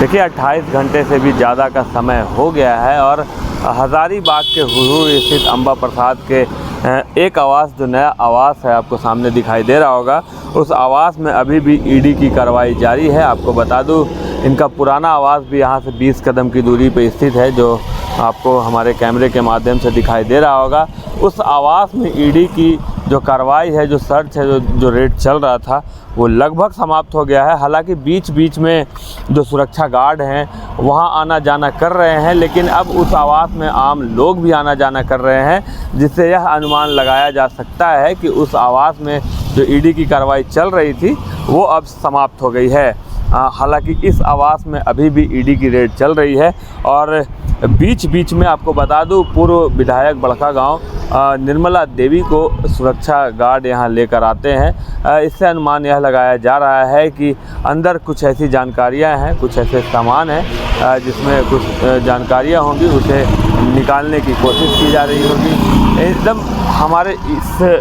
देखिए 28 घंटे से भी ज़्यादा का समय हो गया है और हज़ारीबाग के हुजूर स्थित अंबा प्रसाद के एक आवास, जो नया आवास है आपको सामने दिखाई दे रहा होगा, उस आवास में अभी भी ईडी की कार्रवाई जारी है। आपको बता दूं, इनका पुराना आवास भी यहाँ से 20 कदम की दूरी पर स्थित है, जो आपको हमारे कैमरे के माध्यम से दिखाई दे रहा होगा। उस आवास में ईडी की जो कार्रवाई है, जो सर्च है, जो रेड चल रहा था, वो लगभग समाप्त हो गया है। हालांकि बीच बीच में जो सुरक्षा गार्ड हैं वहाँ आना जाना कर रहे हैं, लेकिन अब उस आवास में आम लोग भी आना जाना कर रहे हैं, जिससे यह अनुमान लगाया जा सकता है कि उस आवास में जो ईडी की कार्रवाई चल रही थी वो अब समाप्त हो गई है। हालांकि इस आवास में अभी भी ईडी की रेड चल रही है और बीच बीच में आपको बता दूं, पूर्व विधायक बड़कागांव निर्मला देवी को सुरक्षा गार्ड यहां लेकर आते हैं। इससे अनुमान यह लगाया जा रहा है कि अंदर कुछ ऐसी जानकारियां हैं, कुछ ऐसे सामान हैं जिसमें कुछ जानकारियां होंगी, उसे निकालने की कोशिश की जा रही होगी। एकदम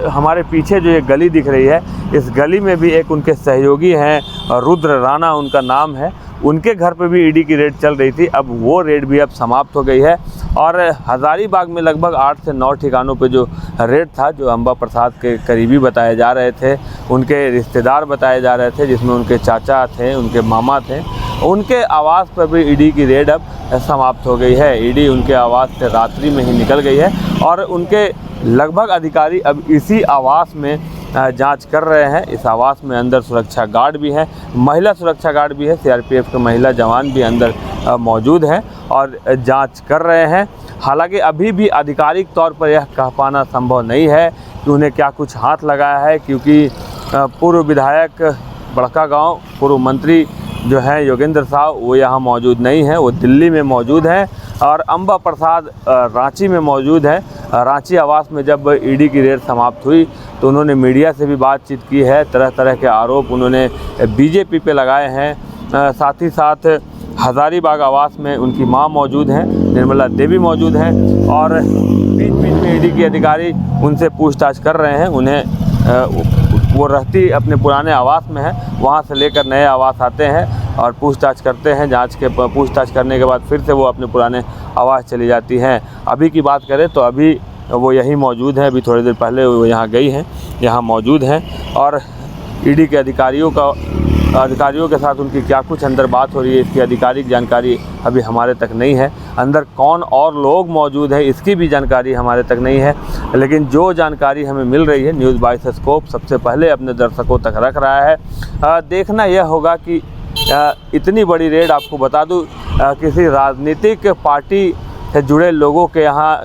हमारे पीछे जो ये गली दिख रही है, इस गली में भी एक उनके सहयोगी हैं, रुद्र राणा उनका नाम है, उनके घर पे भी ईडी की रेड चल रही थी। अब वो रेड भी अब समाप्त हो गई है और हज़ारीबाग में लगभग 8 से 9 ठिकानों पे जो रेड था, जो अंबा प्रसाद के करीबी बताए जा रहे थे, उनके रिश्तेदार बताए जा रहे थे, जिसमें उनके चाचा थे, उनके मामा थे, उनके आवास पर भी ईडी की रेड अब समाप्त हो गई है। ईडी उनके आवास से रात्रि में ही निकल गई है और उनके लगभग अधिकारी अब इसी आवास में जांच कर रहे हैं। इस आवास में अंदर सुरक्षा गार्ड भी हैं, महिला सुरक्षा गार्ड भी है, सीआरपीएफ के महिला जवान भी अंदर मौजूद हैं और जांच कर रहे हैं। हालांकि अभी भी आधिकारिक तौर पर यह कह पाना संभव नहीं है कि उन्हें क्या कुछ हाथ लगाया है, क्योंकि पूर्व विधायक बड़कागांव, पूर्व मंत्री जो हैं योगेंद्र साहब, वो यहाँ मौजूद नहीं हैं, वो दिल्ली में मौजूद हैं और अंबा प्रसाद रांची में मौजूद हैं। रांची आवास में जब ईडी की रेड समाप्त हुई तो उन्होंने मीडिया से भी बातचीत की है, तरह तरह के आरोप उन्होंने बीजेपी पे लगाए हैं। साथ ही साथ हज़ारीबाग आवास में उनकी मां मौजूद हैं, निर्मला देवी मौजूद हैं और बीच बीच में ईडी के अधिकारी उनसे पूछताछ कर रहे हैं। उन्हें वो रहती अपने पुराने आवास में है, वहाँ से लेकर नए आवास आते हैं और पूछताछ करते हैं। पूछताछ करने के बाद फिर से वो अपने पुराने आवास चली जाती हैं। अभी की बात करें तो अभी वो यहीं मौजूद हैं, अभी थोड़ी देर पहले वो यहाँ गई हैं, यहाँ मौजूद हैं और ईडी के अधिकारियों के साथ उनकी क्या कुछ अंदर बात हो रही है, इसकी आधिकारिक जानकारी अभी हमारे तक नहीं है। अंदर कौन और लोग मौजूद हैं, इसकी भी जानकारी हमारे तक नहीं है। लेकिन जो जानकारी हमें मिल रही है, न्यूज़ बाइस्कोप सबसे पहले अपने दर्शकों तक रख रहा है। देखना यह होगा कि इतनी बड़ी रेड, आपको बता दूं, किसी राजनीतिक पार्टी से जुड़े लोगों के यहाँ,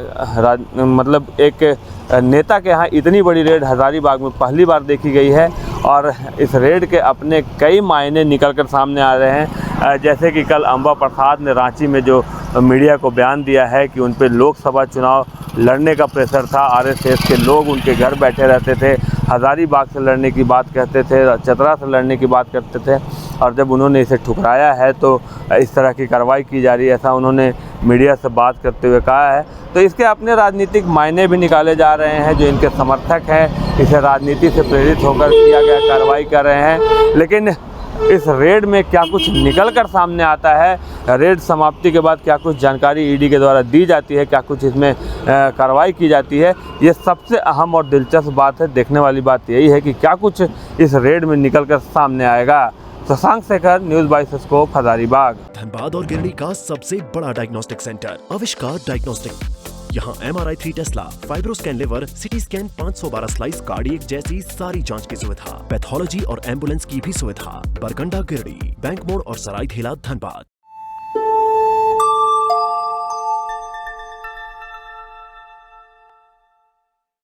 मतलब एक नेता के यहाँ इतनी बड़ी रेड हज़ारीबाग में पहली बार देखी गई है और इस रेड के अपने कई मायने निकल कर सामने आ रहे हैं। जैसे कि कल अंबा प्रसाद ने रांची में जो मीडिया को बयान दिया है कि उन पर लोकसभा चुनाव लड़ने का प्रेशर था, आरएसएस के लोग उनके घर बैठे रहते थे, हज़ारीबाग से लड़ने की बात कहते थे, चतरा से लड़ने की बात करते थे और जब उन्होंने इसे ठुकराया है तो इस तरह की कार्रवाई की जा रही है, ऐसा उन्होंने मीडिया से बात करते हुए कहा है। तो इसके अपने राजनीतिक मायने भी निकाले जा रहे हैं। जो इनके समर्थक हैं, इसे राजनीति से प्रेरित होकर किया गया कार्रवाई कर रहे हैं। लेकिन इस रेड में क्या कुछ निकल कर सामने आता है, रेड समाप्ति के बाद क्या कुछ जानकारी ईडी के द्वारा दी जाती है, क्या कुछ इसमें कार्रवाई की जाती है, ये सबसे अहम और दिलचस्प बात है। देखने वाली बात यही है कि क्या कुछ इस रेड में निकल कर सामने आएगा। Shashank Shekhar, news bioscope, Hazaribagh. धनबाद और गिरडी का सबसे बड़ा डायग्नोस्टिक सेंटर आविष्कार डायग्नोस्टिक। यहाँ MRI 3 tesla, fibroscan liver, CT scan 512 slice cardiac जैसी सारी जांच की सुविधा, पैथोलॉजी और एम्बुलेंस की भी सुविधा। बरगंडा गिरडी, बैंक मोड़ और सराय ठेला धनबाद।